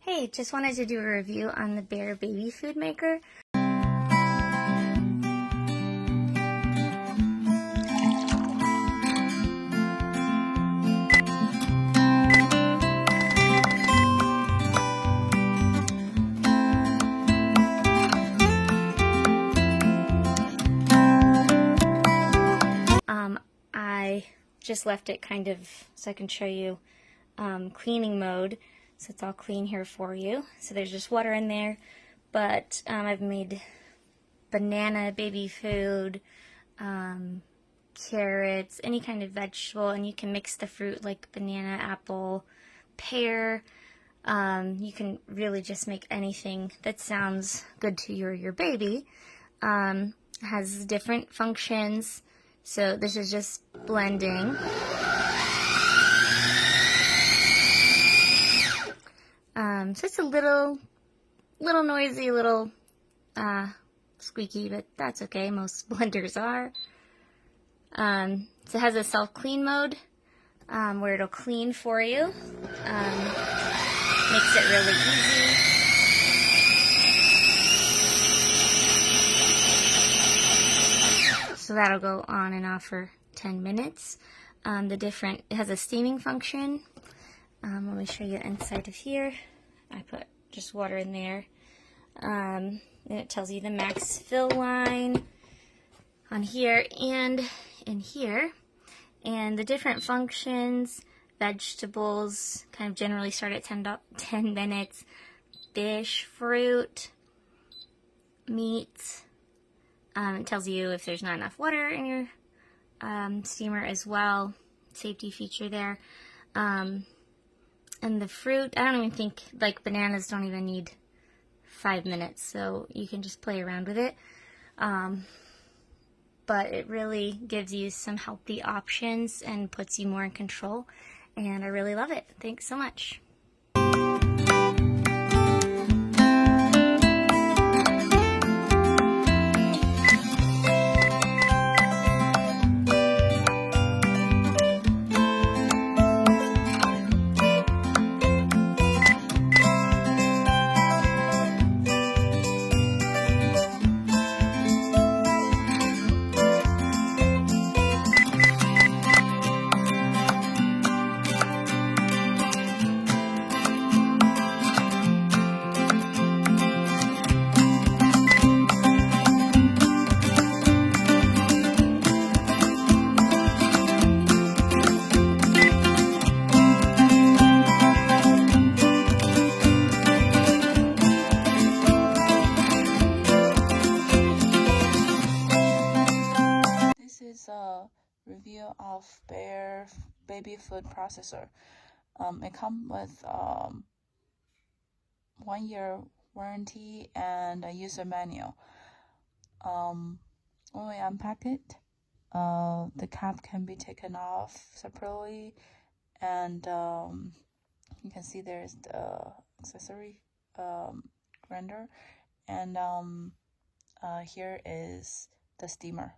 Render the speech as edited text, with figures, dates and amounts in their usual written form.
Hey, just wanted to do a review on the Bear baby food maker. I just left it kind of so I can show you cleaning mode. So it's all clean here for you. So there's just water in there, but I've made banana baby food, carrots, any kind of vegetable, and you can mix the fruit like banana, apple, pear. You can really just make anything that sounds good to you or your baby. Has different functions. So this is just blending. So it's a little noisy, little squeaky, but that's okay. Most blenders are. So it has a self-clean mode where it'll clean for you. Makes it really easy. So that'll go on and off for 10 minutes. It has a steaming function. Let me show you inside of here. I put just water in there. And it tells you the max fill line on here and in here. And the different functions, vegetables, kind of generally start at 10 minutes. Fish, fruit, meat. It tells you if there's not enough water in your steamer as well. Safety feature there. And the fruit, I don't even think, like bananas don't even need 5 minutes, so you can just play around with it. But it really gives you some healthy options and puts you more in control, and I really love it. Thanks so much. A review of Bear baby food processor. It comes with 1 year warranty and a user manual. When we unpack it, the cap can be taken off separately, and you can see there's the accessory grinder, and here is the steamer.